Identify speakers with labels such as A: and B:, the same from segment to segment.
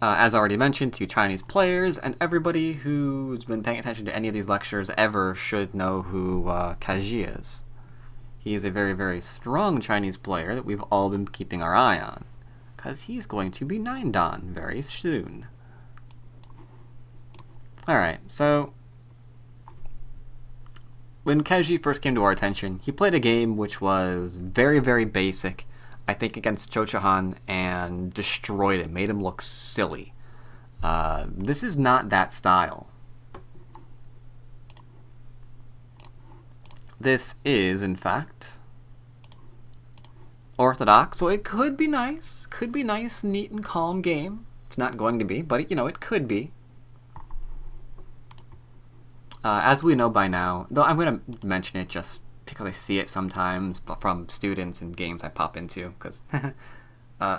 A: As already mentioned, to Chinese players, and everybody who's been paying attention to any of these lectures ever should know who Kaji is. He is a very, very strong Chinese player that we've all been keeping our eye on, because he's going to be 9 Dan very soon. Alright, so when Kaji first came to our attention, he played a game which was very, very basic, I think against Cho-Chahan, and destroyed him, made him look silly. This is not that style. This is, in fact, orthodox, so it could be nice, neat and calm game. It's not going to be, but you know, it could be. As we know by now, though I'm going to mention it just because I see it sometimes from students and games I pop into, because,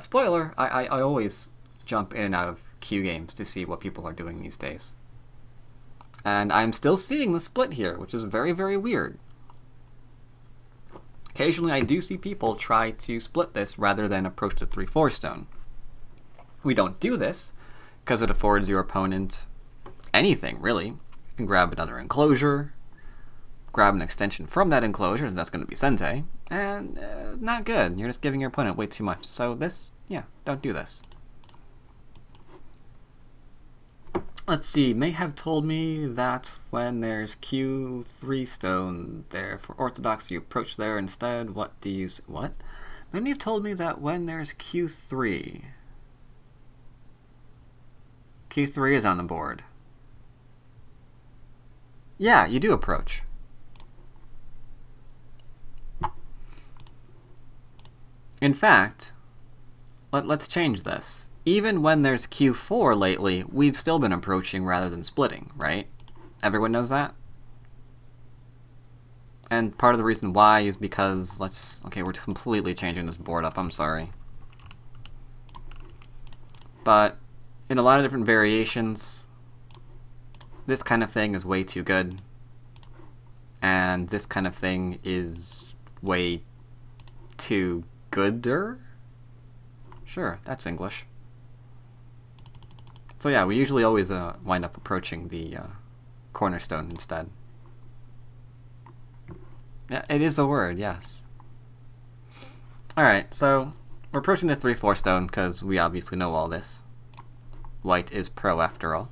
A: spoiler, I always jump in and out of Q games to see what people are doing these days. And I'm still seeing the split here, which is very, very weird. Occasionally I do see people try to split this rather than approach the 3-4 stone. We don't do this because it affords your opponent anything, really. You can grab another enclosure, grab an extension from that enclosure, and that's going to be Sente, and not good. You're just giving your opponent way too much. So this, yeah, don't do this. Let's see, may have told me that when there's Q3 stone there for orthodox, you approach there instead. What do you say? What? May have told me that when there's Q3 is on the board. Yeah, you do approach. In fact, let's change this. Even when there's Q4 lately, we've still been approaching rather than splitting, right? Everyone knows that? And part of the reason why is because, okay, we're completely changing this board up, I'm sorry. But in a lot of different variations, this kind of thing is way too good. And this kind of thing is way too gooder? Sure, that's English. So yeah, we usually always wind up approaching the cornerstone instead. Yeah, it is a word, yes. Alright, so we're approaching the 3-4 stone because we obviously know all this. White is pro after all.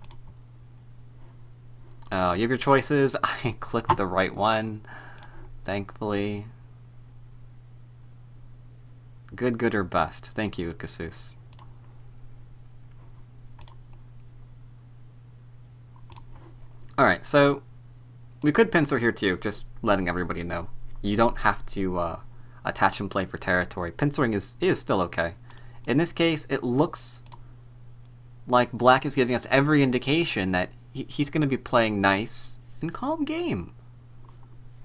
A: You have your choices. I clicked the right one, thankfully. Good, good, or bust. Thank you, Casus. Alright, so we could pincer here too, just letting everybody know. You don't have to attach and play for territory. Pincering is still okay. In this case, it looks like Black is giving us every indication that he's going to be playing nice and calm game.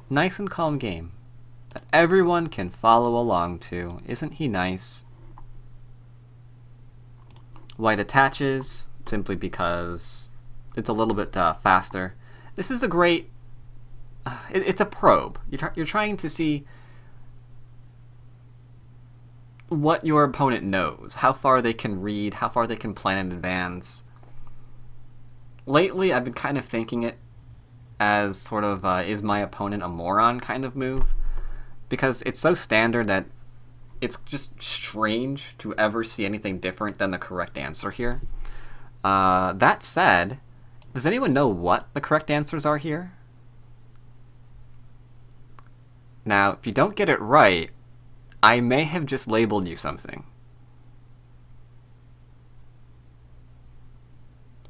A: Nice and calm game that everyone can follow along to. Isn't he nice? White attaches simply because it's a little bit faster. This is a great... it's a probe. You're trying to see what your opponent knows, how far they can read, how far they can plan in advance. Lately, I've been kind of thinking it as sort of, is my opponent a moron kind of move? Because it's so standard that it's just strange to ever see anything different than the correct answer here. That said, does anyone know what the correct answers are here? Now, if you don't get it right, I may have just labeled you something.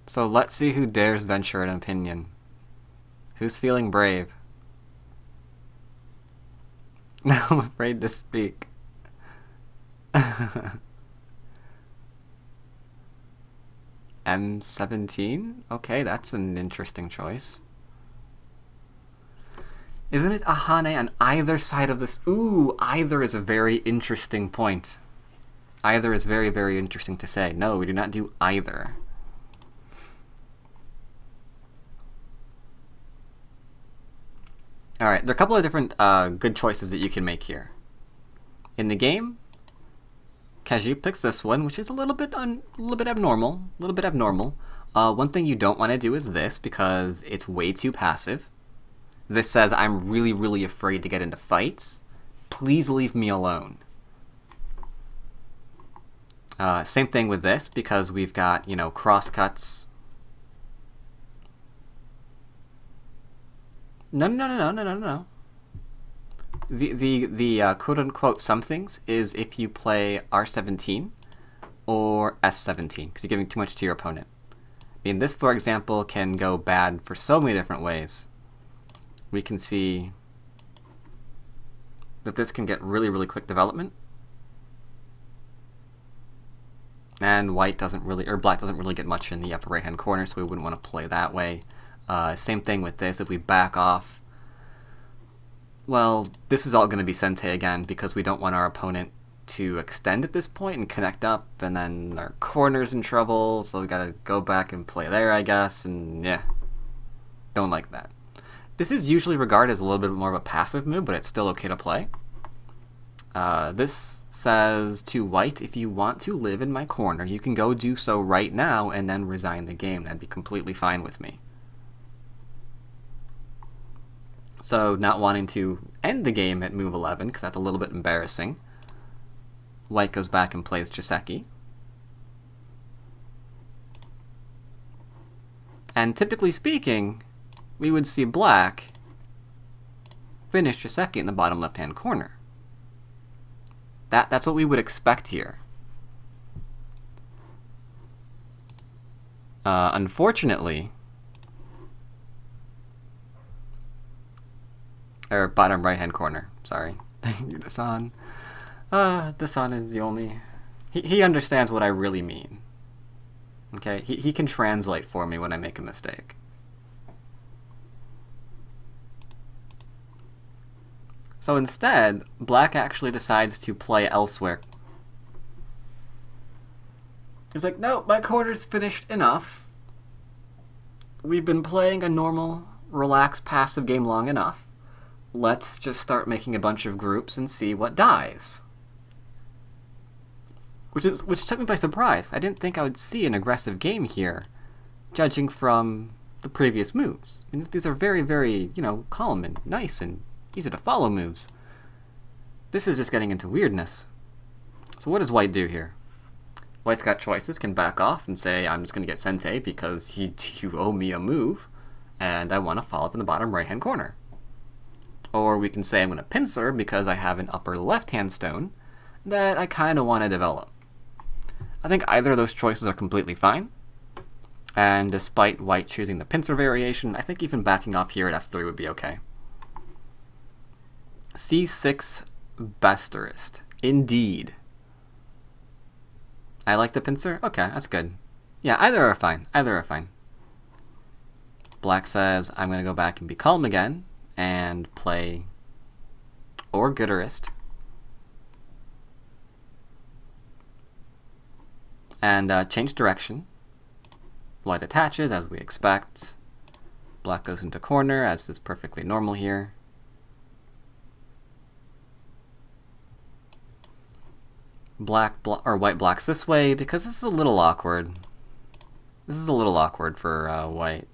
A: So let's see who dares venture an opinion. Who's feeling brave? Now I'm afraid to speak. M17? Okay, that's an interesting choice. Isn't it Ahane on either side of this? Ooh, either is a very interesting point. Either is very, very interesting to say. No, we do not do either. Alright, there are a couple of different good choices that you can make here. In the game, Kaju picks this one, which is a little bit abnormal. One thing you don't want to do is this, because it's way too passive. This says, I'm really, really afraid to get into fights. Please leave me alone. Same thing with this, because we've got, you know, crosscuts. No. The quote-unquote somethings is if you play R17 or S17, because you're giving too much to your opponent. I mean, this, for example, can go bad for so many different ways. We can see that this can get really, really quick development. And white doesn't really, or black doesn't really get much in the upper right-hand corner, so we wouldn't want to play that way. Same thing with this. If we back off, well, this is all going to be Sente again, because we don't want our opponent to extend at this point and connect up, and then our corner's in trouble, so we gotta go back and play there, I guess, and yeah, don't like that. This is usually regarded as a little bit more of a passive move, but it's still okay to play. This says to white, if you want to live in my corner, you can go do so right now and then resign the game. That'd be completely fine with me. So not wanting to end the game at move 11, because that's a little bit embarrassing, white goes back and plays Joseki. And typically speaking, we would see black finish Joseki in the bottom left-hand corner. That's what we would expect here. Unfortunately, or bottom right-hand corner, sorry. Dasan. Dasan is the only... He understands what I really mean. Okay? He can translate for me when I make a mistake. So instead, black actually decides to play elsewhere. He's like, no, my corner's finished enough. We've been playing a normal, relaxed, passive game long enough. Let's just start making a bunch of groups and see what dies. Which took me by surprise. I didn't think I would see an aggressive game here, judging from the previous moves. I mean, these are very, very, you know, calm and nice and easy to follow moves. This is just getting into weirdness. So what does white do here? White's got choices, can back off and say, I'm just going to get Sente because you owe me a move, and I want to follow up in the bottom right-hand corner. Or we can say I'm going to pincer because I have an upper left-hand stone that I kind of want to develop. I think either of those choices are completely fine. And despite white choosing the pincer variation, I think even backing off here at f3 would be okay. C6 Besterist. Indeed. I like the pincer? Okay, that's good. Yeah, either are fine. Either are fine. Black says, I'm going to go back and be calm again and play or Gooderist. And change direction. White attaches, as we expect. Black goes into corner, as is perfectly normal here. White blocks this way because this is a little awkward. This is a little awkward for white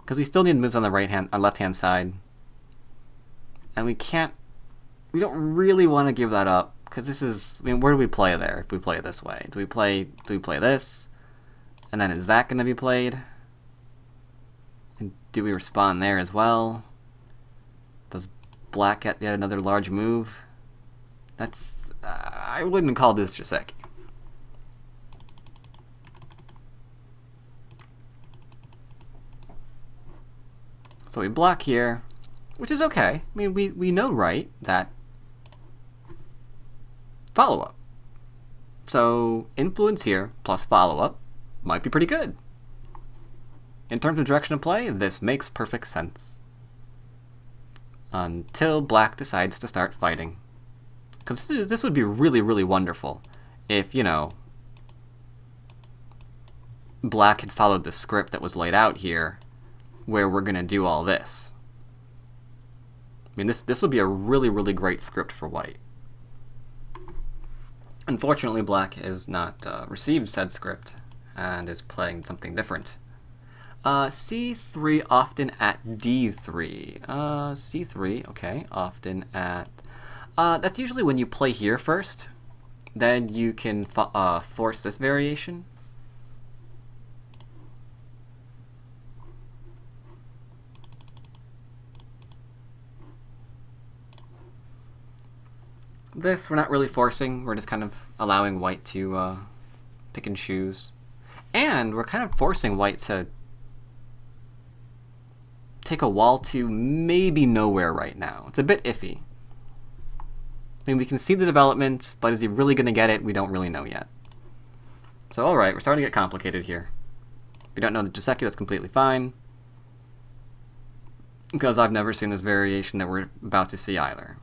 A: because we still need moves on the left-hand side, and we don't really want to give that up because this is. I mean, where do we play there if we play it this way? Do we play this, and then is that going to be played? And do we respond there as well? Does black get yet another large move? That's. I wouldn't call this Joseki. So we block here, which is okay. I mean, we know, right, that follow-up. So influence here plus follow-up might be pretty good. In terms of direction of play, this makes perfect sense. Until black decides to start fighting. Because this would be really, really wonderful if, you know, black had followed the script that was laid out here, where we're going to do all this. I mean, this would be a really, really great script for white. Unfortunately, black is not received said script and is playing something different. C3 often at D3. C3, okay, often at... that's usually when you play here first. Then you can force this variation. This we're not really forcing, we're just kind of allowing white to pick and choose. And we're kind of forcing white to take a wall to maybe nowhere right now. It's a bit iffy. I mean, we can see the development, but is he really going to get it? We don't really know yet. So alright, we're starting to get complicated here. If you don't know the Joseki, that's completely fine. Because I've never seen this variation that we're about to see either.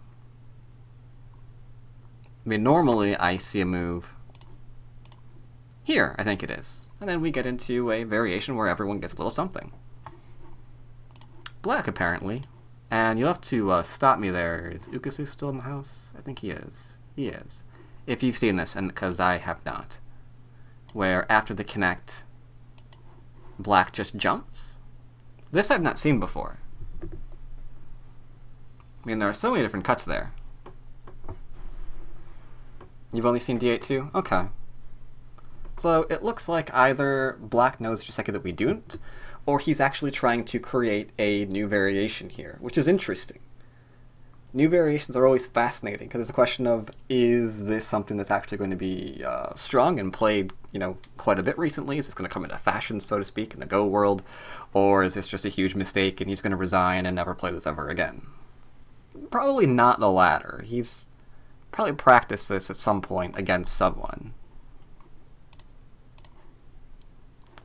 A: I mean, normally I see a move here, I think it is. And then we get into a variation where everyone gets a little something. Black, apparently. And you'll have to stop me there. Is Ukasu still in the house? I think he is. He is. If you've seen this, and because I have not. Where after the connect, black just jumps. This I've not seen before. I mean, there are so many different cuts there. You've only seen D8 too? Okay. So it looks like either black knows Joseki that we don't, or he's actually trying to create a new variation here, which is interesting. New variations are always fascinating, because it's a question of, is this something that's actually going to be strong and played, you know, quite a bit recently? Is this going to come into fashion, so to speak, in the Go world? Or is this just a huge mistake and he's going to resign and never play this ever again? Probably not the latter. He's probably practiced this at some point against someone.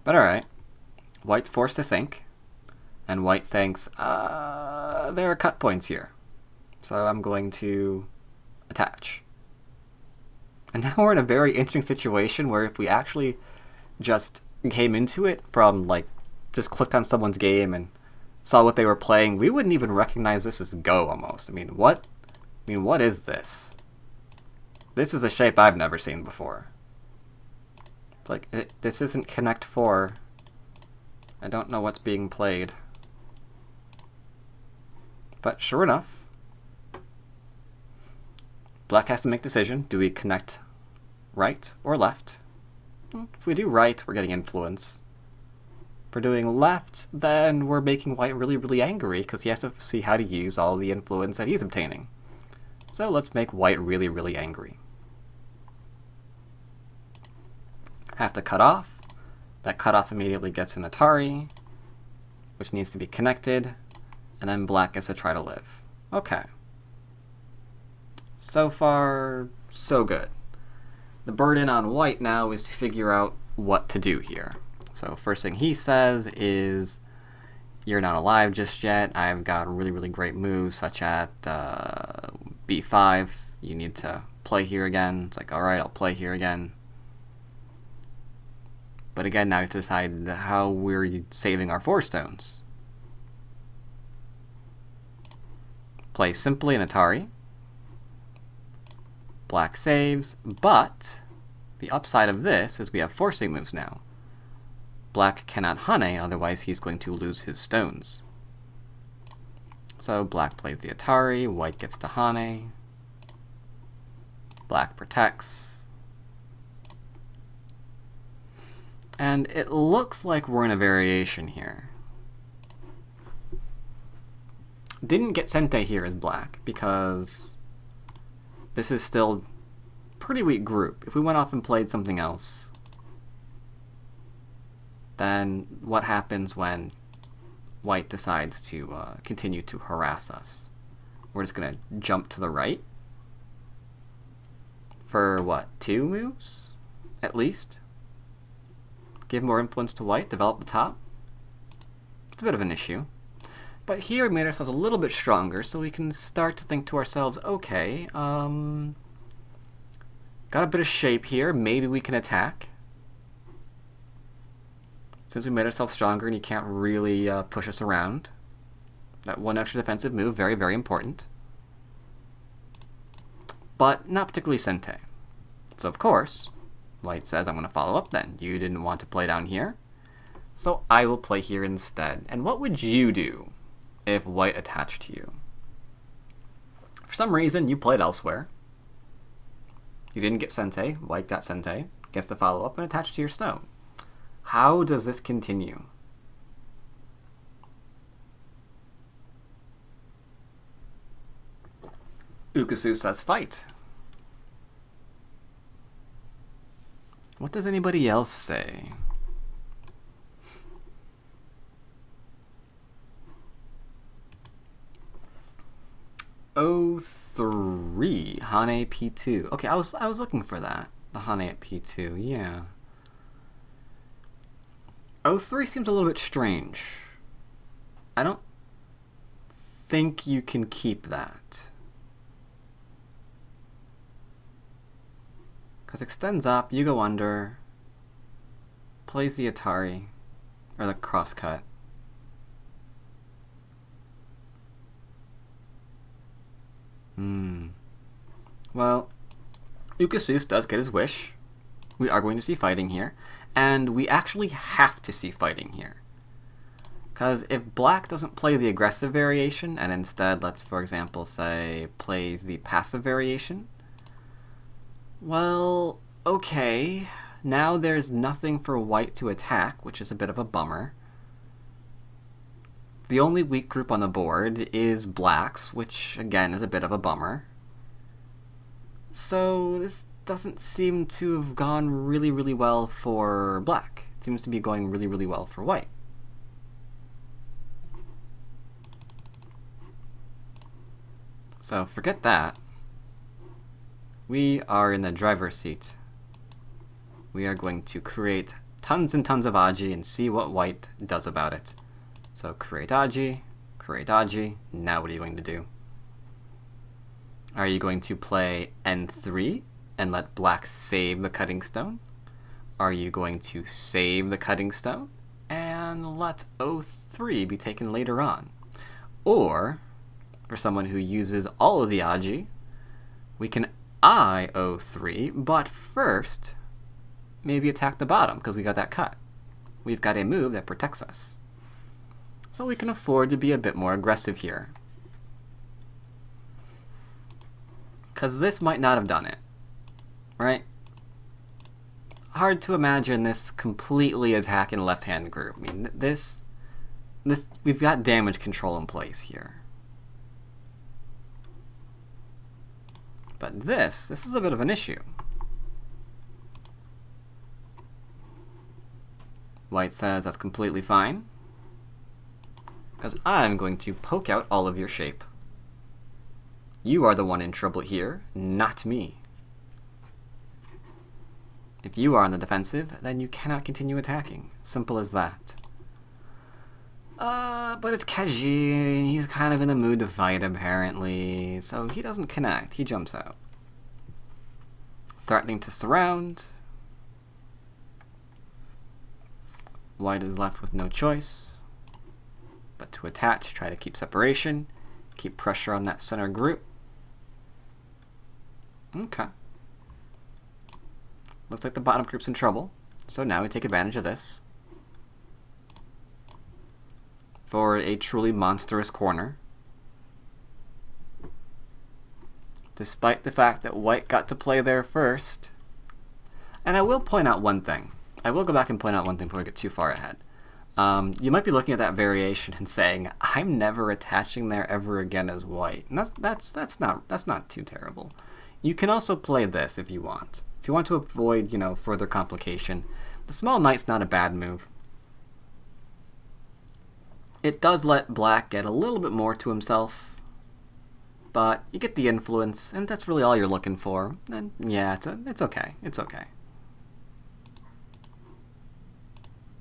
A: But alright. White's forced to think, and white thinks, there are cut points here. So I'm going to attach. And now we're in a very interesting situation where if we actually just came into it from, like, just clicked on someone's game and saw what they were playing, we wouldn't even recognize this as Go almost. I mean, what is this? This is a shape I've never seen before. It's like, this isn't Connect 4. I don't know what's being played. But sure enough, black has to make a decision. Do we connect right or left? If we do right, we're getting influence. If we're doing left, then we're making white really, really angry because he has to see how to use all the influence that he's obtaining. So let's make white really, really angry. Have to cut off. That cutoff immediately gets an Atari, which needs to be connected, and then black gets to try to live. Okay. So far, so good. The burden on white now is to figure out what to do here. So first thing he says is, you're not alive just yet. I've got really, really great moves, such as B5. You need to play here again. It's like, alright, I'll play here again. But again, now you have to decide how we're saving our 4 stones. Play simply an Atari. Black saves, but the upside of this is we have forcing moves now. Black cannot Hane, otherwise he's going to lose his stones. So black plays the Atari, white gets to Hane. Black protects. And it looks like we're in a variation here. Didn't get Sente here as black, because this is still pretty weak group. If we went off and played something else, then what happens when white decides to continue to harass us? We're just going to jump to the right for, what, 2 moves? At least? Give more influence to white, develop the top. It's a bit of an issue. But here we made ourselves a little bit stronger, so we can start to think to ourselves, okay, got a bit of shape here, maybe we can attack. Since we made ourselves stronger and he can't really push us around. That 1 extra defensive move, very, very important. But not particularly Sente. So of course, white says, I'm going to follow up then. You didn't want to play down here, so I will play here instead. And what would you do if white attached to you? For some reason, you played elsewhere. You didn't get Sente, white got Sente, gets to follow up and attach to your stone. How does this continue? Ukusu says fight. What does anybody else say? O3 Hane P2. Okay, I was looking for that. The Hane at P2, yeah. O3 seems a little bit strange. I don't think you can keep that. Because extends up, you go under, plays the Atari, or the crosscut. Well, Ukusus does get his wish. We are going to see fighting here, and we actually have to see fighting here. Because if black doesn't play the aggressive variation, and instead, let's for example say, plays the passive variation, well, okay, now there's nothing for white to attack, which is a bit of a bummer. The only weak group on the board is black's, which again is a bit of a bummer. So this doesn't seem to have gone really well for black. It seems to be going really well for white. So forget that. We are in the driver's seat. We are going to create tons and tons of Aji and see what white does about it. So create Aji, now what are you going to do? Are you going to play N3 and let black save the cutting stone? Are you going to save the cutting stone and let O3 be taken later on? Or, for someone who uses all of the Aji, we can I-O3, but first, maybe attack the bottom because we got that cut. We've got a move that protects us. So we can afford to be a bit more aggressive here. Because this might not have done it, right? Hard to imagine this completely attacking left-hand group. I mean, this we've got damage control in place here. But this is a bit of an issue. White says that's completely fine, because I'm going to poke out all of your shape. You are the one in trouble here, not me. If you are on the defensive, then you cannot continue attacking. Simple as that. But it's Keji, and he's kind of in the mood to fight apparently, so he doesn't connect, he jumps out. Threatening to surround. White is left with no choice but to attach, try to keep separation, keep pressure on that center group. Okay. Looks like the bottom group's in trouble, so now we take advantage of this for a truly monstrous corner. Despite the fact that white got to play there first. And I will point out one thing. I will go back and point out one thing before we get too far ahead. You might be looking at that variation and saying, I'm never attaching there ever again as white. And that's not too terrible. You can also play this if you want. If you want to avoid, further complication. The small knight's not a bad move. It does let black get a little bit more to himself, but you get the influence, and that's really all you're looking for. And yeah, it's okay. It's okay.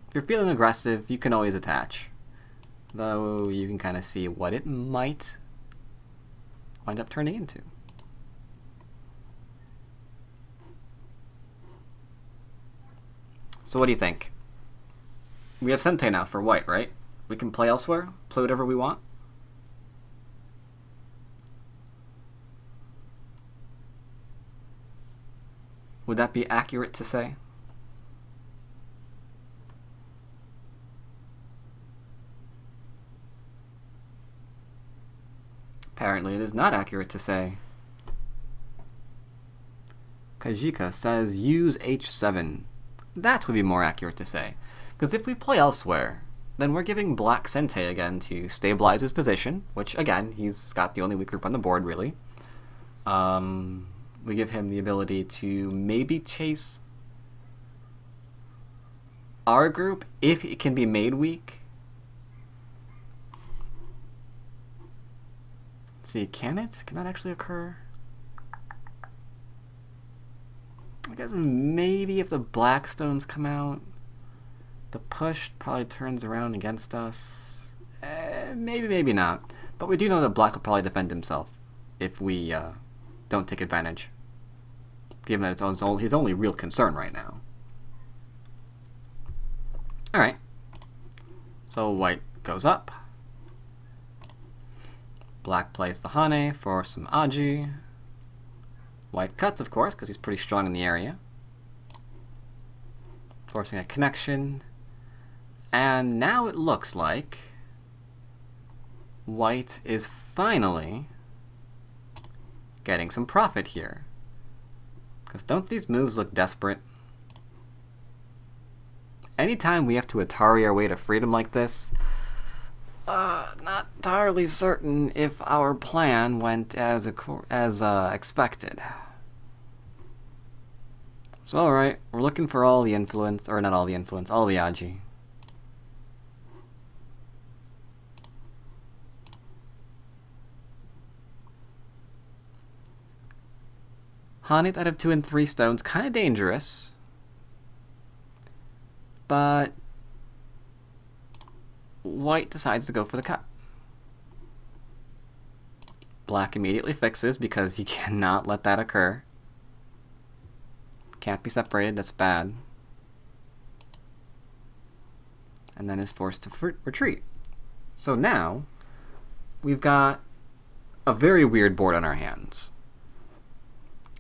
A: If you're feeling aggressive, you can always attach. Though you can kind of see what it might wind up turning into. So what do you think? We have Sente now for white, right? We can play elsewhere, play whatever we want. Would that be accurate to say? Apparently it is not accurate to say. Kajika says use h7. That would be more accurate to say. Because if we play elsewhere, then we're giving Black Sente again to stabilize his position, which again, he's got the only weak group on the board really. We give him the ability to maybe chase our group if it can be made weak. Let's see, can it? Can that actually occur? I guess maybe if the black stones come out, the push probably turns around against us. Maybe, maybe not. But we do know that black will probably defend himself if we don't take advantage, given that it's his only real concern right now. Alright. So white goes up. Black plays the Hane for some Aji. White cuts, of course, because he's pretty strong in the area. Forcing a connection. And now it looks like white is finally getting some profit here. Because don't these moves look desperate? Anytime we have to Atari our way to freedom like this, not entirely certain if our plan went as expected. So alright, we're looking for all the influence, or not all the influence, all the Aji. Hanit out of 2 and 3 stones, kind of dangerous. But white decides to go for the cut. Black immediately fixes because he cannot let that occur. Can't be separated, that's bad. And then is forced to retreat. So now, we've got a very weird board on our hands.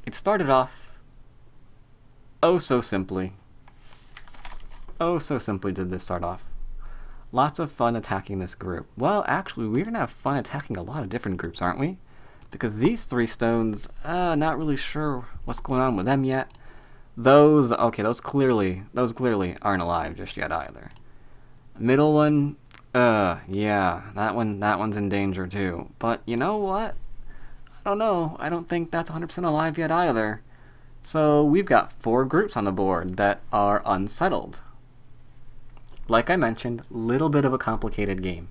A: It started off oh so simply. Oh so simply did this start off. Lots of fun attacking this group. Well, actually, we're going to have fun attacking a lot of different groups, aren't we? Because these 3 stones, not really sure what's going on with them yet. Those, okay, those clearly aren't alive just yet either. Middle one, yeah, that one's in danger too. But you know what? I don't know. I don't think that's 100% alive yet either. So we've got 4 groups on the board that are unsettled. Like I mentioned, little bit of a complicated game.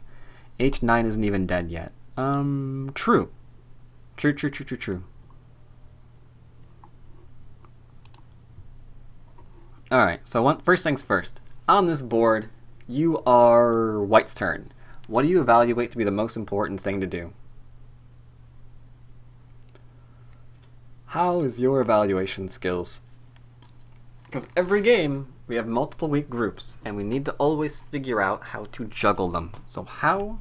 A: H9 isn't even dead yet. True. True. Alright, so first things first. On this board, you are white's turn. What do you evaluate to be the most important thing to do? How is your evaluation skills? Because every game, we have multiple weak groups, and we need to always figure out how to juggle them. So how?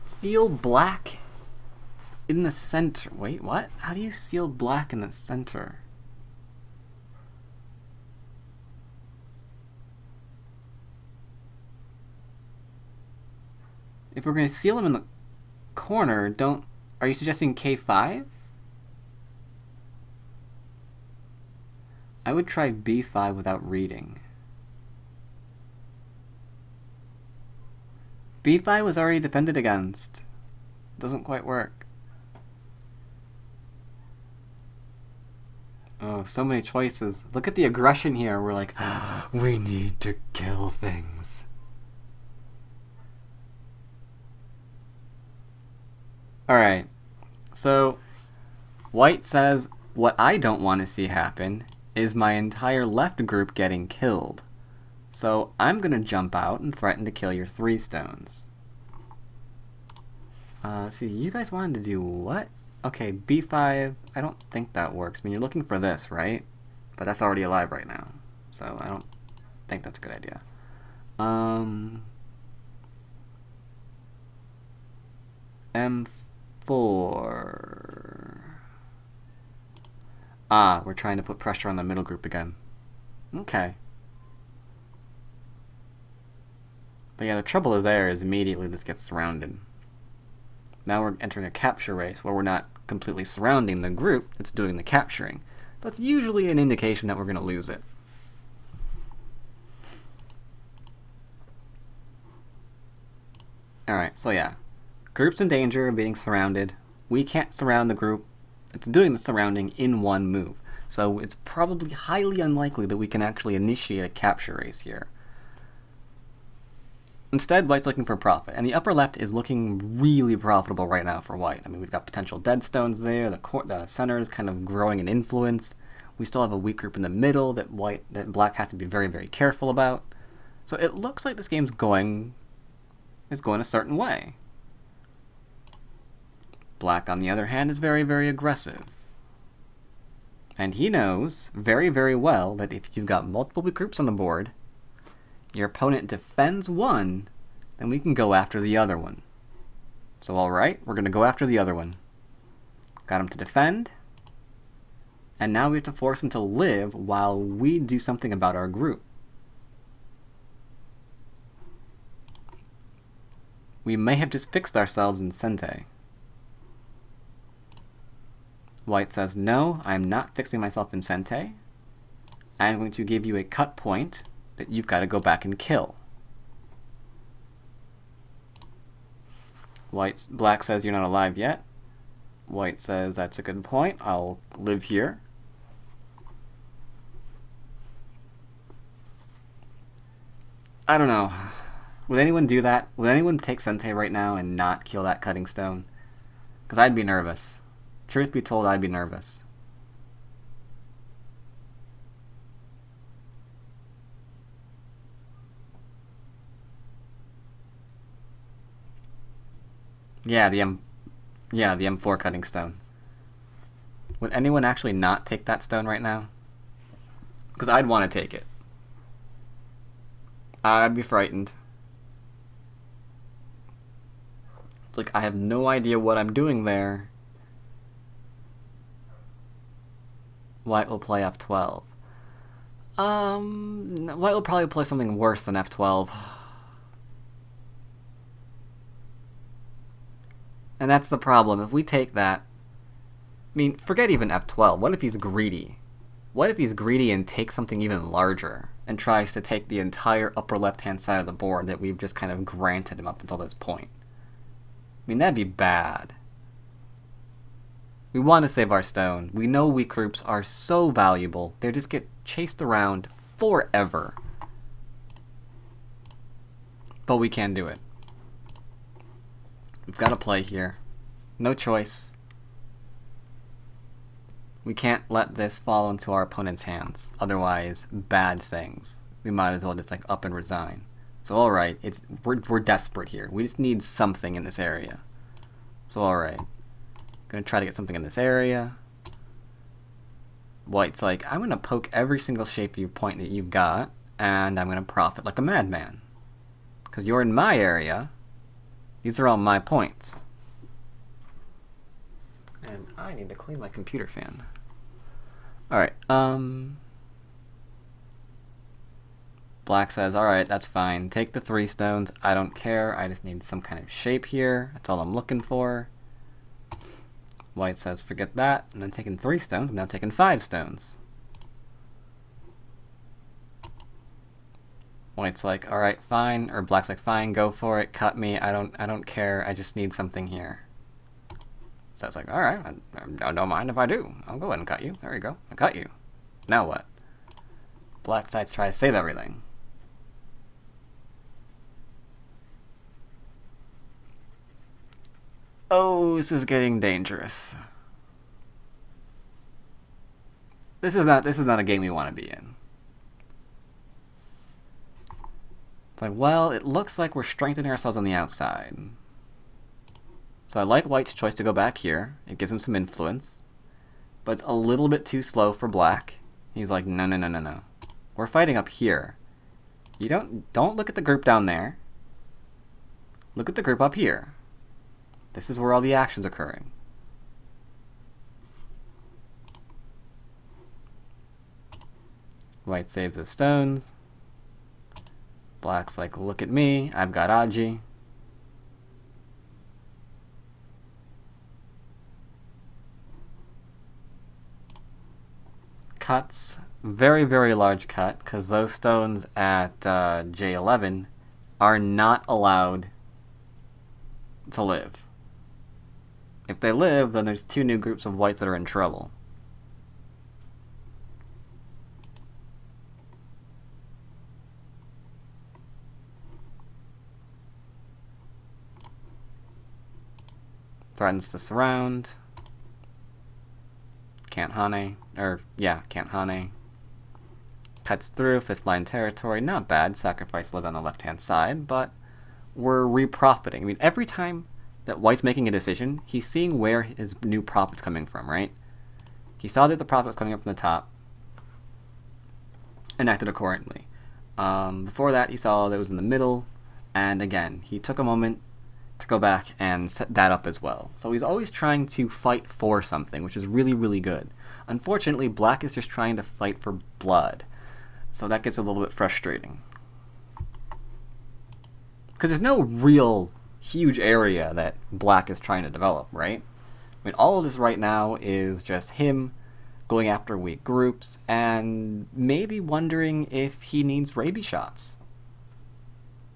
A: Seal black in the center. Wait, what? How do you seal black in the center? If we're going to seal him in the corner, are you suggesting K5? I would try B5 without reading. B5 was already defended against. Doesn't quite work. Oh, so many choices. Look at the aggression here. We're like, we need to kill things. Alright, so white says, what I don't want to see happen is my entire left group getting killed. So I'm going to jump out and threaten to kill your 3 stones. See, you guys wanted to do what? Okay, B5, I don't think that works. I mean, you're looking for this, right? But that's already alive right now. So I don't think that's a good idea. M4. Ah, we're trying to put pressure on the middle group again. Okay. But yeah, the trouble there is immediately this gets surrounded. Now we're entering a capture race where we're not completely surrounding the group that's doing the capturing. So that's usually an indication that we're going to lose it. Alright, so yeah. Group's in danger of being surrounded. We can't surround the group that's doing the surrounding in one move. So it's probably highly unlikely that we can actually initiate a capture race here. Instead, White's looking for profit, and the upper left is looking really profitable right now for White. I mean, we've got potential dead stones there, the center is kind of growing in influence. We still have a weak group in the middle that Black has to be very, very careful about. So it looks like this game's going a certain way. Black, on the other hand, is very, very aggressive. And he knows very, very well that if you've got multiple weak groups on the board, your opponent defends one, then we can go after the other one. So alright, we're going to go after the other one. Got him to defend, and now we have to force him to live while we do something about our group. We may have just fixed ourselves in Sente. White says, no, I'm not fixing myself in Sente. I'm going to give you a cut point that you've got to go back and kill. Black says, you're not alive yet. White says, that's a good point. I'll live here. I don't know. Would anyone do that? Would anyone take Sente right now and not kill that cutting stone? Because I'd be nervous. Truth be told, I'd be nervous. Yeah, the M4 cutting stone. Would anyone actually not take that stone right now? Because I'd want to take it. I'd be frightened. It's like, I have no idea what I'm doing there. White will play F12. White will probably play something worse than F12. And that's the problem. If we take that, I mean, forget even F12. What if he's greedy? What if he's greedy and takes something even larger and tries to take the entire upper left-hand side of the board that we've just kind of granted him up until this point? I mean, that'd be bad. We want to save our stone. We know weak groups are so valuable. They just get chased around forever. But we can do it. We've got to play here. No choice. We can't let this fall into our opponent's hands. Otherwise, bad things. We might as well just like up and resign. So alright, we're desperate here. We just need something in this area. So alright. Gonna try to get something in this area. White's like, I'm gonna poke every single shape you point that you've got, and I'm gonna profit like a madman. Because you're in my area. These are all my points. And I need to clean my computer fan. Alright, Black says, alright, that's fine. Take the 3 stones. I don't care. I just need some kind of shape here. That's all I'm looking for. White says, forget that. I'm not taking 3 stones. I'm now taking 5 stones. White's like, alright, fine. Or Black's like, fine, go for it. Cut me. I don't care. I just need something here. So it's like, alright, I don't mind if I do. I'll go ahead and cut you. There you go. I cut you. Now what? Black sides try to save everything. Oh, this is getting dangerous. This is not a game we want to be in. It's like, well, it looks like we're strengthening ourselves on the outside. So I like White's choice to go back here. It gives him some influence. But it's a little bit too slow for Black. He's like, no, no, no, no, no. We're fighting up here. You don't look at the group down there. Look at the group up here. This is where all the action's occurring. White saves his stones. Black's like, look at me, I've got Aji. Cuts. Very, very large cut, because those stones at J11 are not allowed to live. If they live, then there's two new groups of whites that are in trouble. Threatens to surround. Can't Hane. Can't Hane. Cuts through, 5th line territory. Not bad. Sacrifice live on the left-hand side, but we're reprofiting. I mean, every time that White's making a decision, he's seeing where his new profit's coming from, right? He saw that the profit was coming up from the top and acted accordingly. Before that, he saw that it was in the middle, and again, he took a moment to go back and set that up as well. So he's always trying to fight for something, which is really, really good. Unfortunately, Black is just trying to fight for blood. So that gets a little bit frustrating. Because there's no real huge area that Black is trying to develop, right? I mean, all of this right now is just him going after weak groups and maybe wondering if he needs rabies shots.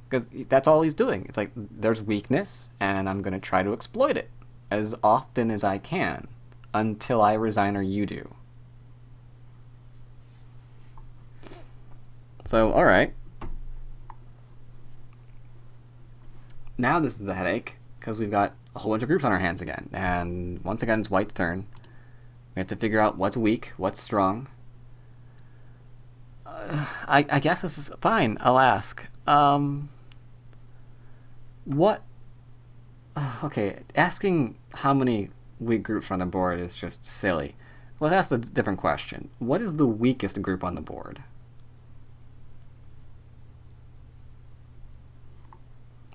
A: Because that's all he's doing. It's like, there's weakness, and I'm going to try to exploit it as often as I can until I resign or you do. So, alright. Now this is a headache, because we've got a whole bunch of groups on our hands again. And once again, it's White's turn. We have to figure out what's weak, what's strong. I guess this is fine, I'll ask. Okay, asking how many weak groups are on the board is just silly. Let's ask a different question. What is the weakest group on the board?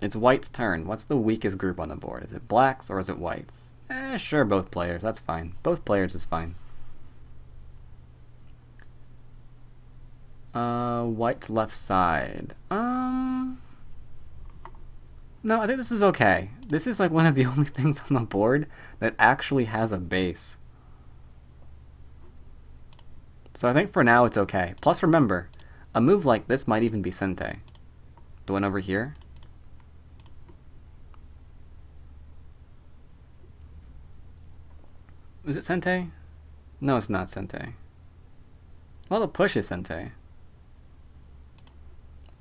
A: It's White's turn. What's the weakest group on the board? Is it Black's or is it White's? Sure, both players. That's fine. Both players is fine. White's left side. No, I think this is okay. This is like one of the only things on the board that actually has a base. So I think for now it's okay. Plus remember, a move like this might even be Sente. The one over here. Is it Sente? No, it's not Sente. Well, the push is Sente.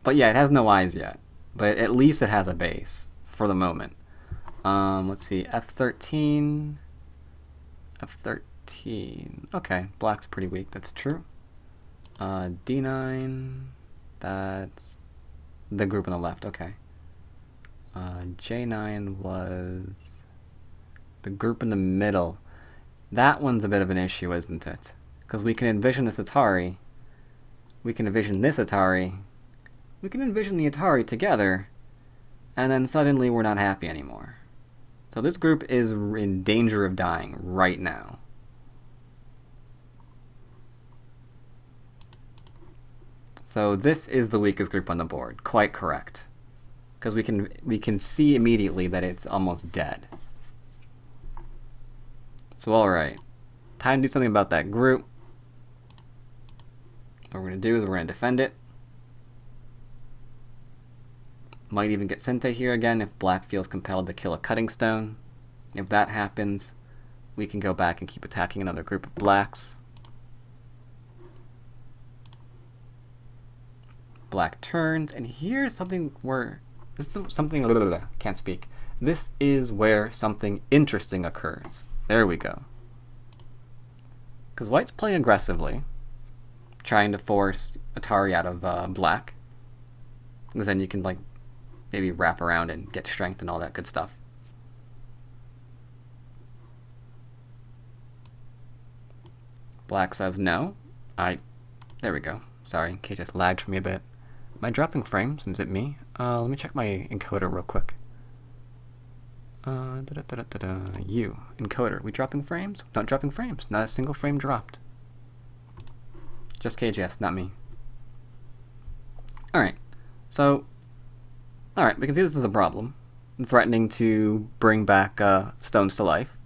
A: But yeah, it has no eyes yet. But at least it has a base for the moment. Let's see, F13. F13. Okay, Black's pretty weak, that's true. D9. That's the group on the left, okay. J9 was the group in the middle. That one's a bit of an issue, isn't it? Because we can envision this Atari. We can envision this Atari. We can envision the Atari together. And then suddenly we're not happy anymore. So this group is in danger of dying right now. So this is the weakest group on the board. Quite correct. Because we can see immediately that it's almost dead. So alright, time to do something about that group. What we're going to do is we're going to defend it. Might even get Sente here again if Black feels compelled to kill a cutting stone. If that happens, we can go back and keep attacking another group of Blacks. Black turns, and here's something where this is something can't speak. This is where something interesting occurs. There we go. Because White's playing aggressively, trying to force Atari out of Black. Because then you can like maybe wrap around and get strength and all that good stuff. Black says no. There we go. Sorry, KJ just lagged for me a bit. Am I dropping frames? Is it me? Let me check my encoder real quick. Encoder. We dropping frames? Not dropping frames. Not a single frame dropped. Just KJS, not me. Alright, so, alright, we can see this is a problem. Threatening to bring back stones to life.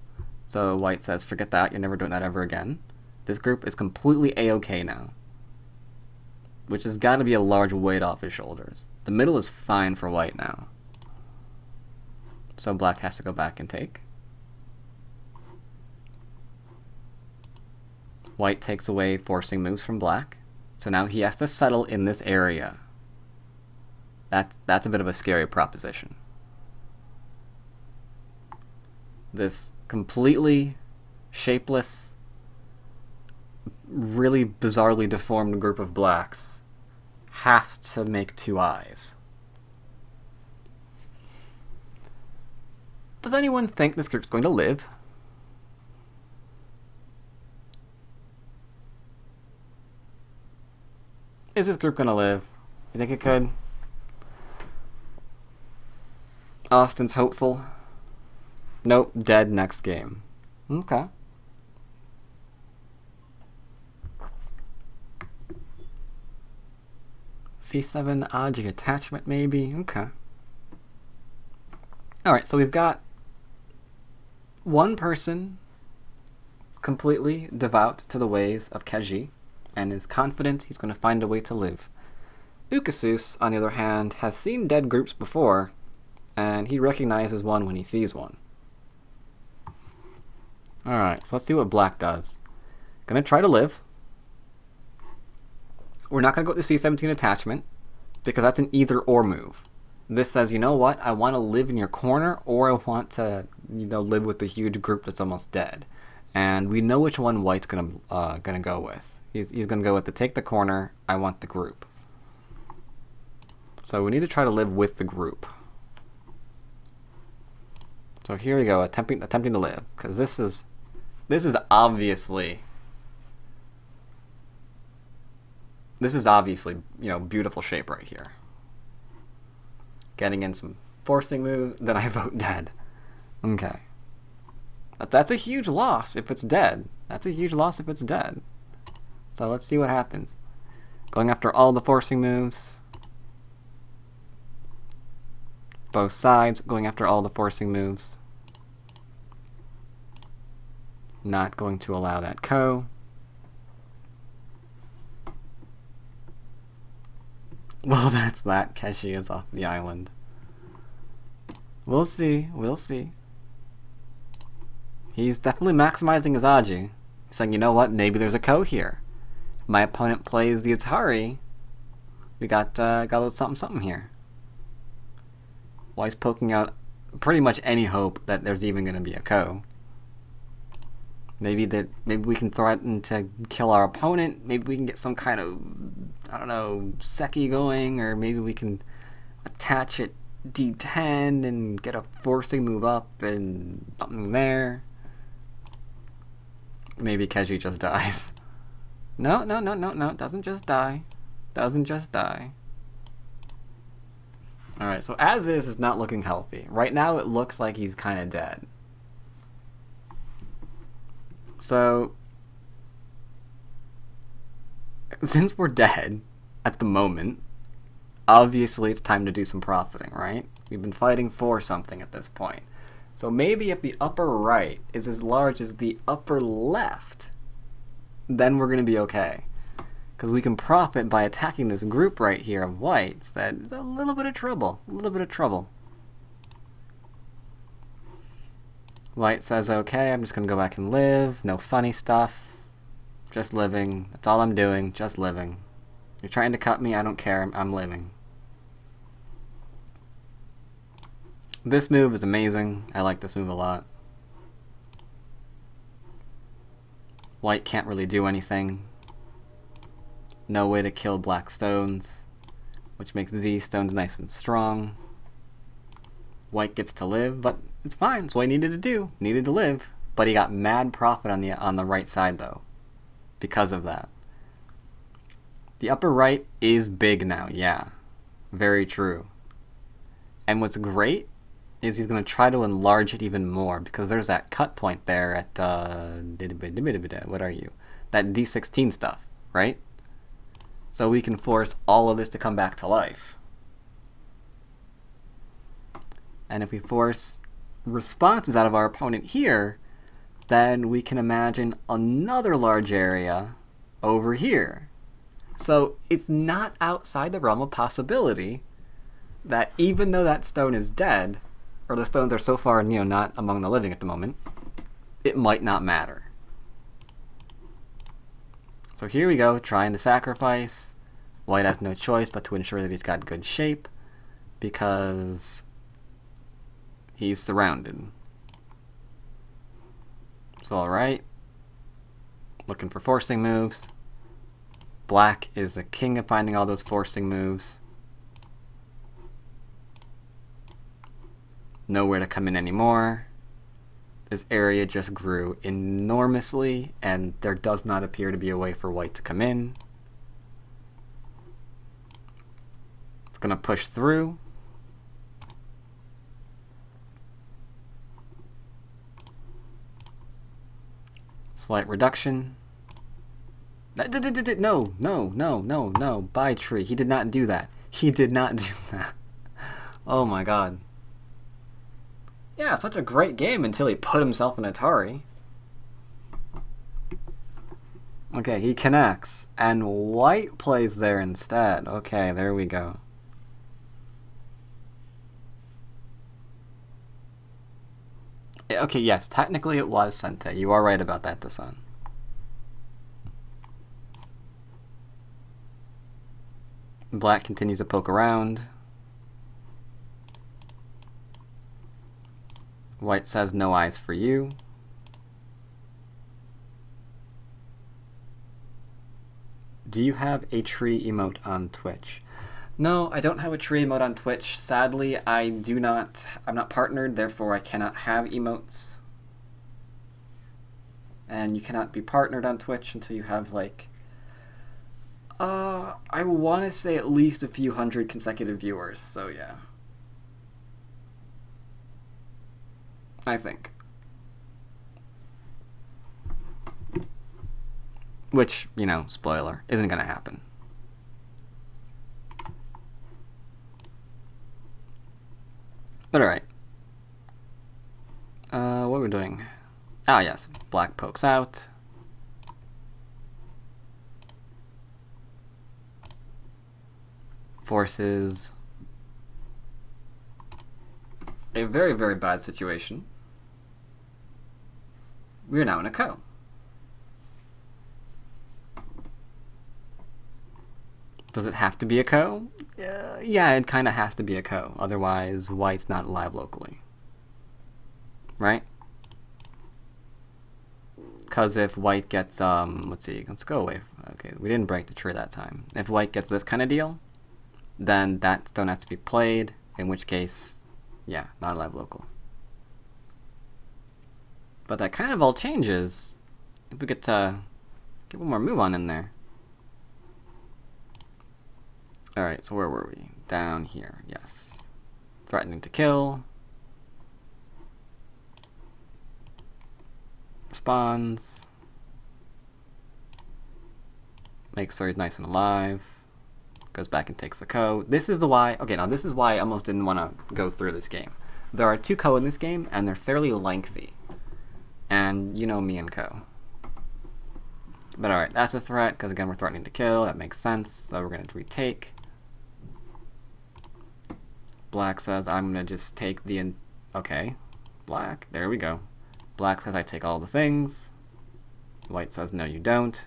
A: So white says, forget that, you're never doing that ever again. This group is completely A-okay now, which has got to be a large weight off his shoulders. The middle is fine for white now. So black has to go back and take. White takes away forcing moves from black. So now he has to settle in this area. That's a bit of a scary proposition. This completely shapeless, really bizarrely deformed group of blacks has to make two eyes. Does anyone think this group's going to live? Is this group going to live? You think it could? Austin's hopeful. Nope, dead next game. Okay. C7 Aji attachment maybe? Okay. Alright, so we've got one person completely devout to the ways of Keji and is confident he's going to find a way to live. Ukasus, on the other hand, has seen dead groups before, and he recognizes one when he sees one. Alright, so let's see what black does. Gonna try to live. We're not gonna go to C17 attachment, because that's an either or move. This says, you know what, I want to live in your corner, or I want to, you know, live with the huge group that's almost dead. And we know which one white's gonna go with. He's gonna go with the take the corner, I want the group. So we need to try to live with the group. So here we go, attempting to live, because this is obviously, you know, beautiful shape right here. Getting in some forcing moves, then I vote dead. Okay. That's a huge loss if it's dead. That's a huge loss if it's dead. So let's see what happens. Going after all the forcing moves. Both sides going after all the forcing moves. Not going to allow that ko. Well, that's that. Keshi is off the island. We'll see. We'll see. He's definitely maximizing his Aji. He's saying, you know what? Maybe there's a ko here. If my opponent plays the Atari, we got a little something something here. While he's poking out pretty much any hope that there's even going to be a ko. Maybe we can threaten to kill our opponent. Maybe we can get some kind of, I don't know, Seki going, or maybe we can attach it D10 and get a forcing move up and something there. Maybe Keji just dies. No, doesn't just die. Doesn't just die. Alright, so as is not looking healthy. Right now it looks like he's kind of dead. So, since we're dead at the moment, obviously it's time to do some profiting, right? We've been fighting for something at this point. So maybe if the upper right is as large as the upper left, then we're going to be okay. Because we can profit by attacking this group right here of whites that is a little bit of trouble. A little bit of trouble. White says, okay, I'm just going to go back and live. No funny stuff. Just living. That's all I'm doing. Just living. You're trying to cut me. I don't care. I'm living. This move is amazing. I like this move a lot. White can't really do anything. No way to kill black stones, which makes these stones nice and strong. White gets to live, but it's fine. It's what he needed to do. Needed to live, but he got mad profit on the right side though, because of that. The upper right is big now. Yeah, very true. And what's great is he's going to try to enlarge it even more, because there's that cut point there at what are you? That D16 stuff, right? so we can force all of this to come back to life. And if we force responses out of our opponent here, then we can imagine another large area over here. So it's not outside the realm of possibility that even though that stone is dead, or the stones are so far, not among the living at the moment, it might not matter. So here we go, trying to sacrifice. White has no choice but to ensure that he's got good shape, because he's surrounded. So alright, looking for forcing moves. Black is the king of finding all those forcing moves. Nowhere to come in anymore. This area just grew enormously, and there does not appear to be a way for white to come in. It's going to push through. Slight reduction. No. Bye, tree. He did not do that. He did not do that. Oh my god. Yeah, such a great game until he put himself in Atari. Okay, he connects. And white plays there instead. Okay, there we go. Okay, yes, technically it was Sente. You are right about that, Dasan. Black continues to poke around. White says no eyes for you. Do you have a tree emote on Twitch? No, I don't have a tree emote on Twitch. Sadly, I'm not partnered, therefore I cannot have emotes. And you cannot be partnered on Twitch until you have, like, I want to say at least a few hundred consecutive viewers, so yeah. I think. Which, spoiler, isn't going to happen. But alright. What are we doing? Ah, yes. Black pokes out. Forces a very, very bad situation. We are now in a ko. Does it have to be a ko? Yeah, it kind of has to be a ko. Otherwise, white's not alive locally. Right? Because if white gets, let's see, let's go away. Okay, we didn't break the tree that time. If white gets this kind of deal, then that stone has to be played, in which case, yeah, not alive local. But that kind of all changes if we get to get one more move on in there. Alright, so where were we? Down here, yes. Threatening to kill. Responds. Makes sure he's nice and alive. Goes back and takes the ko. This is the why. Okay, now this is why I almost didn't want to go through this game. There are 2 ko in this game, and they're fairly lengthy. And you know me and ko. But alright, that's a threat, because again we're threatening to kill. That makes sense. So we're going to retake. Black says I'm going to just take the... Okay. Black. There we go. Black says I take all the things. White says no you don't.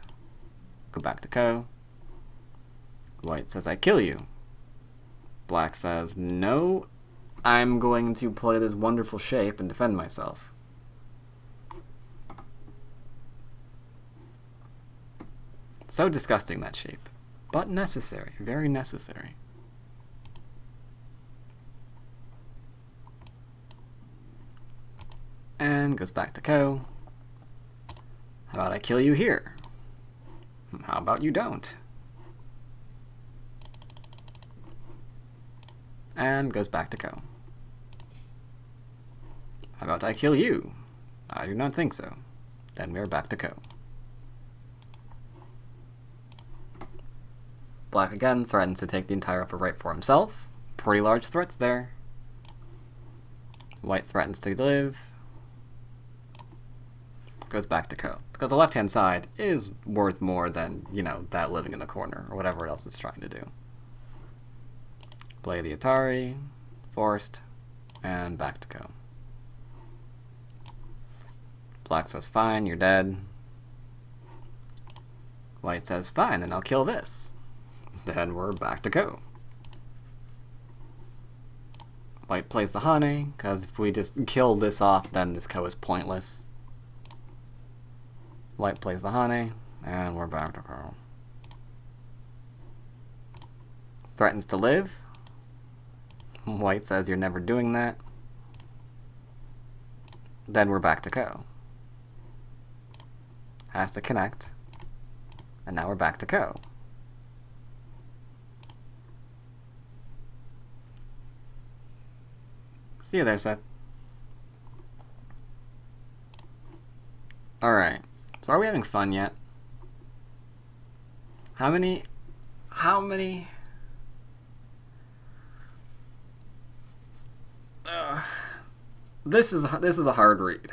A: Go back to ko. White says I kill you. Black says no, I'm going to play this wonderful shape and defend myself. So disgusting, that shape. But necessary. Very necessary. And goes back to ko. How about I kill you here? How about you don't? And goes back to ko. How about I kill you? I do not think so. Then we're back to ko. Black again threatens to take the entire upper right for himself. Pretty large threats there. White threatens to live. Goes back to Co. Because the left-hand side is worth more than, you know, that living in the corner, or whatever else it's trying to do. Play the Atari, forced, and back to Co. Black says, fine, you're dead. White says, fine, then I'll kill this. Then we're back to Co. White plays the Hane, because if we just kill this off, then this Co is pointless. White plays the Hane, and we're back to Co. Threatens to live. White says, you're never doing that. Then we're back to Co. Has to connect. And now we're back to Co. See you there, Seth. Alright. So are we having fun yet? How many... This is a hard read.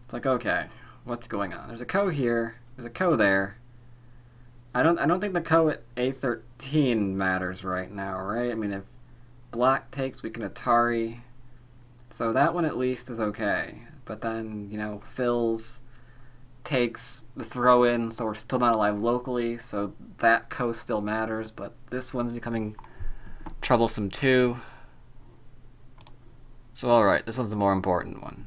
A: It's like, okay, what's going on? There's a Co here, there's a Co there. I don't think the Co at A13 matters right now, right? I mean, if Black takes, we can Atari. So that one at least is okay. But then, you know, Phil's takes the throw in, so we're still not alive locally, so that Co still matters, but this one's becoming troublesome too. So alright, this one's the more important one.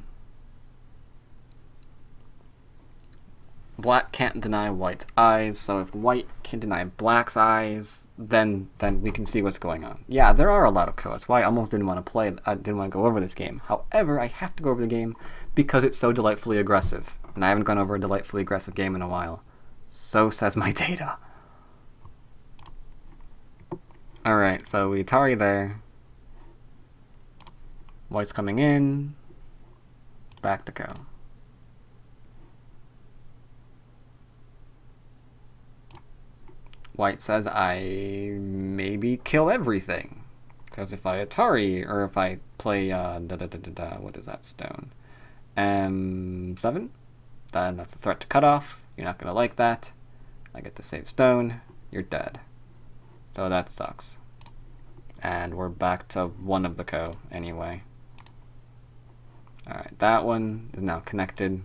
A: Black can't deny White's eyes, so if White can deny Black's eyes, then we can see what's going on. Yeah, there are a lot of Co. That's why I almost didn't want to play. I didn't want to go over this game. However, I have to go over the game because it's so delightfully aggressive. And I haven't gone over a delightfully aggressive game in a while. So says my data. Alright, so we Atari there. White's coming in. Back to Co. White says, I maybe kill everything. Because if I Atari, or if I play, what is that stone? M7? Then that's a threat to cut off. You're not going to like that. I get to save stone. You're dead. So that sucks. And we're back to one of the Co anyway. Alright, that one is now connected.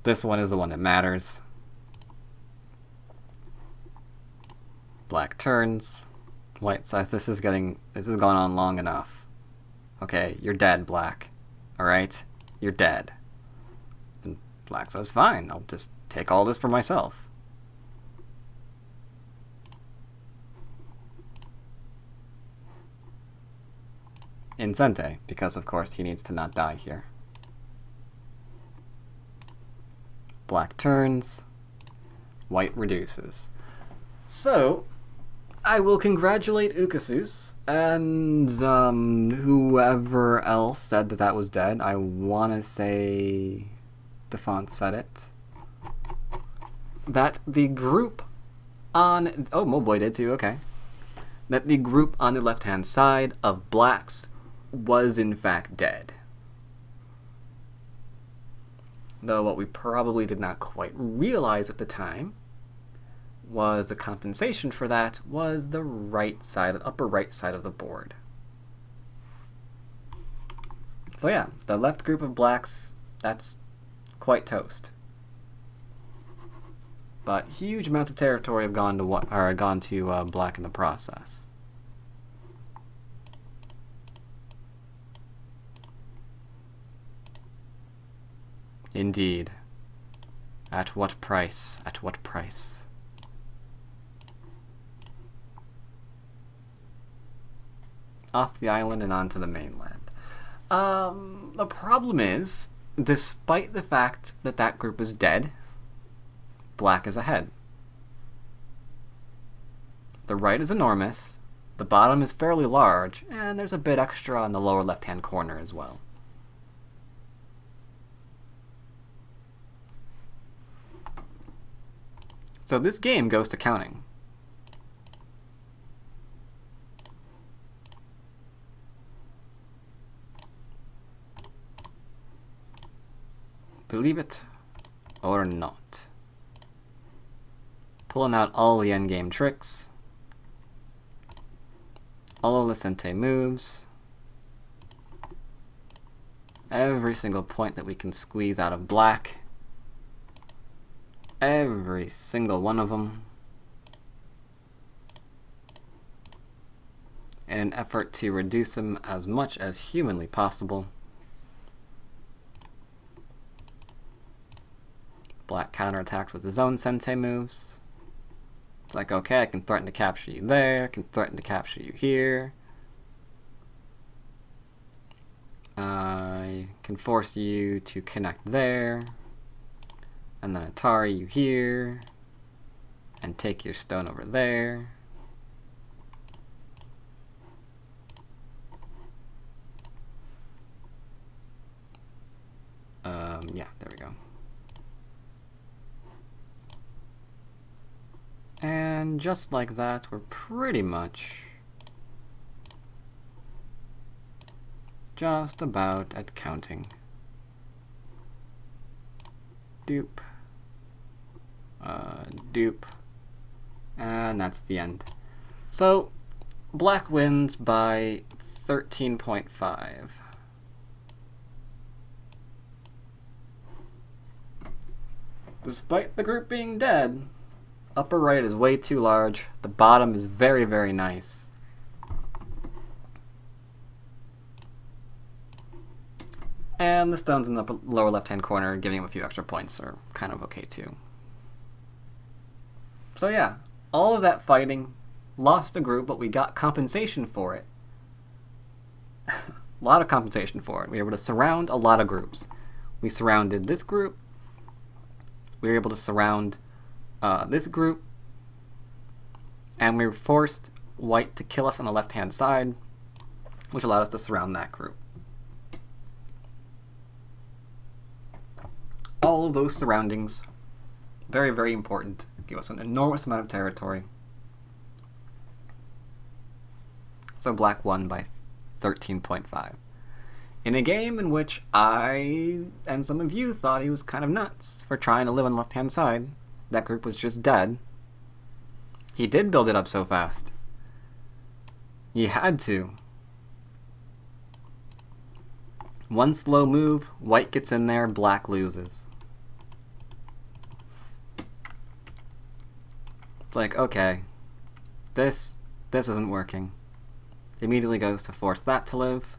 A: This one is the one that matters. Black turns. White says this has gone on long enough. Okay, you're dead, Black. Alright? You're dead. And Black says, fine, I'll just take all this for myself. Incente, because of course he needs to not die here. Black turns. White reduces. So, I will congratulate Ukasus and whoever else said that was dead. I want to say Defont said it. That the group on... Oh, Moboy did too, okay. That the group on the left-hand side of Blacks was in fact dead. Though what we probably did not quite realize at the time was the compensation for that was the right side, upper right side of the board. So yeah, the left group of Blacks, that's quite toast. But huge amounts of territory have gone to Black in the process. Indeed. At what price? At what price? Off the island and onto the mainland. The problem is, despite the fact that that group is dead, Black is ahead. The right is enormous, the bottom is fairly large, and there's a bit extra on the lower left-hand corner as well. So this game goes to counting. Believe it or not. Pulling out all the endgame tricks. All of the Sente moves. Every single point that we can squeeze out of black. Every single one of them. In an effort to reduce them as much as humanly possible. Black counterattacks with his own Sente moves. It's like, okay, I can threaten to capture you there, I can threaten to capture you here. I can force you to connect there, and then Atari you here, and take your stone over there. Yeah, there we go. And just like that, we're pretty much just about at counting. Dupe. Dupe. And that's the end. So, black wins by 13.5. Despite the group being dead, upper right is way too large. The bottom is very, very nice. And the stones in the lower left-hand corner, giving him a few extra points, are kind of okay too. So yeah, all of that fighting, lost a group, but we got compensation for it. A lot of compensation for it. We were able to surround a lot of groups. We surrounded this group. We were able to surround this group, and we forced white to kill us on the left-hand side, which allowed us to surround that group. All of those surroundings, very, very important, give us an enormous amount of territory. So black won by 13.5. In a game in which I, and some of you, thought he was kind of nuts for trying to live on the left-hand side. That group was just dead. He did build it up so fast. He had to. One slow move, white gets in there, black loses. It's like, okay, this isn't working. Immediately goes to force that to live.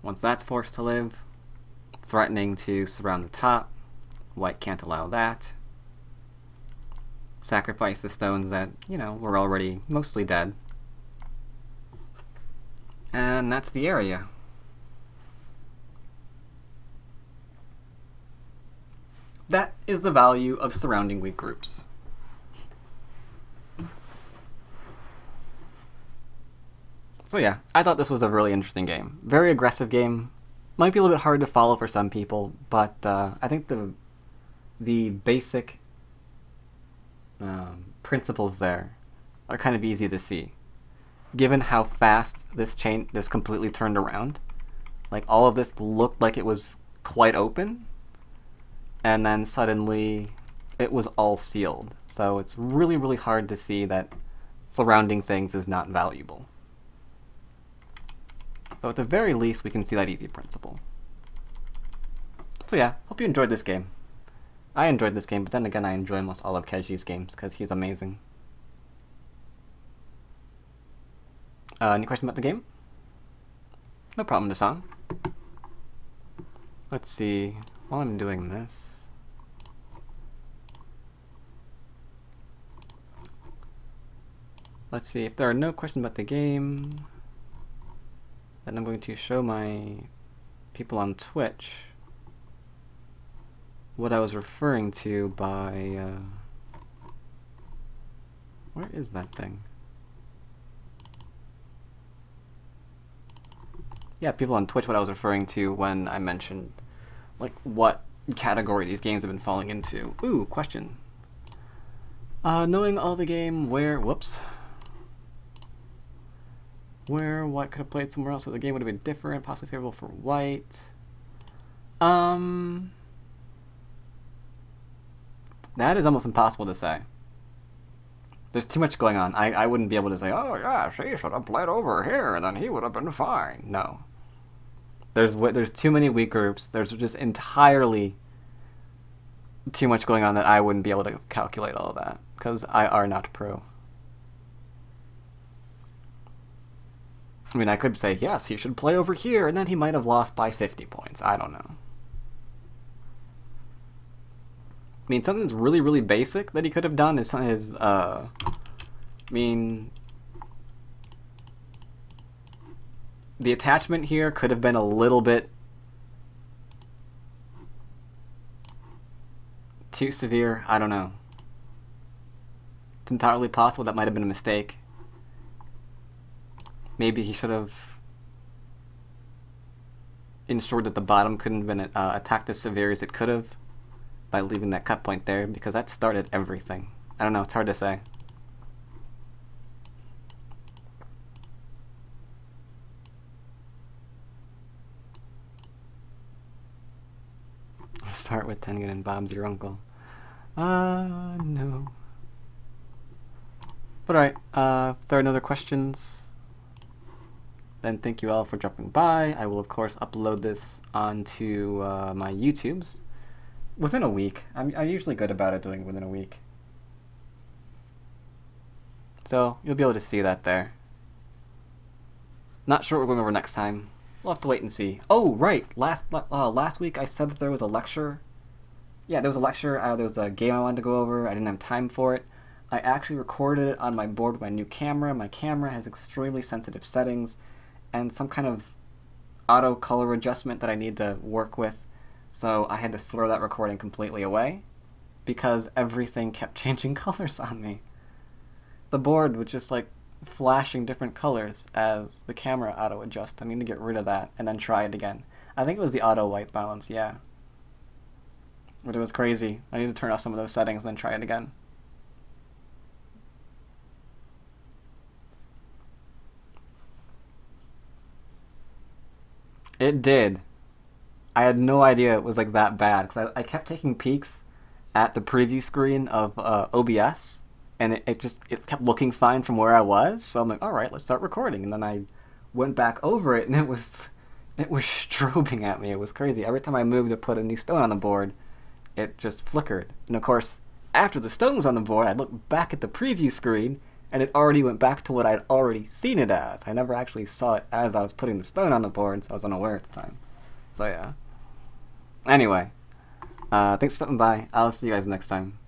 A: Once that's forced to live, threatening to surround the top. White can't allow that. Sacrifice the stones that, you know, were already mostly dead. And that's the area. That is the value of surrounding weak groups. So yeah, I thought this was a really interesting game. Very aggressive game. Might be a little bit hard to follow for some people, but I think the basic principles there are kind of easy to see. Given how fast this completely turned around, like all of this looked like it was quite open, and then suddenly it was all sealed. So it's really, really hard to see that surrounding things is not valuable. So at the very least, we can see that easy principle. So yeah, hope you enjoyed this game. I enjoyed this game, but then again, I enjoy almost all of Keji's games because he's amazing. Any question about the game? No problem, Dasan. Let's see, while I'm doing this. Let's see, if there are no questions about the game, then I'm going to show my people on Twitch what I was referring to by, where is that thing? Yeah, people on Twitch, what I was referring to when I mentioned, like, what category these games have been falling into. Ooh, question. Knowing all the game where, whoops. Where white could have played somewhere else, so the game would have been different, possibly favorable for white. That is almost impossible to say. There's too much going on. I wouldn't be able to say, oh yeah, she should have played over here, and then he would have been fine. No. There's too many weak groups. There's just entirely too much going on that I wouldn't be able to calculate all of that, because I are not pro. I mean, I could say, yes, he should play over here, and then he might have lost by 50 points. I don't know. I mean, something that's really, really basic that he could have done is I mean, the attachment here could have been a little bit too severe. I don't know. It's entirely possible that might have been a mistake. Maybe he should have ensured that the bottom couldn't have been attacked as severe as it could have by leaving that cut point there, because that started everything. I don't know, it's hard to say. Start with Tengen and Bob's your uncle. No. But alright, if there are no other questions, then thank you all for dropping by. I will of course upload this onto my YouTubes within a week. I'm usually good about it doing within a week. So you'll be able to see that there. Not sure what we're going over next time. We'll have to wait and see. Oh, right. Last week I said that there was a lecture. Yeah, there was a lecture. There was a game I wanted to go over. I didn't have time for it. I actually recorded it on my board with my new camera. My camera has extremely sensitive settings and some kind of auto color adjustment that I need to work with. So I had to throw that recording completely away because everything kept changing colors on me. The board was just like flashing different colors as the camera auto adjust. I need to get rid of that and then try it again. I think it was the auto white balance, yeah. But it was crazy. I need to turn off some of those settings and then try it again. It did. I had no idea it was like that bad, because I kept taking peeks at the preview screen of OBS, and it kept looking fine from where I was, so I'm like, alright, let's start recording, and then I went back over it, and it was strobing at me. It was crazy. Every time I moved to put a new stone on the board, it just flickered. And of course, after the stone was on the board, I looked back at the preview screen, and it already went back to what I'd already seen it as. I never actually saw it as I was putting the stone on the board, so I was unaware at the time. So yeah. Anyway, thanks for stopping by. I'll see you guys next time.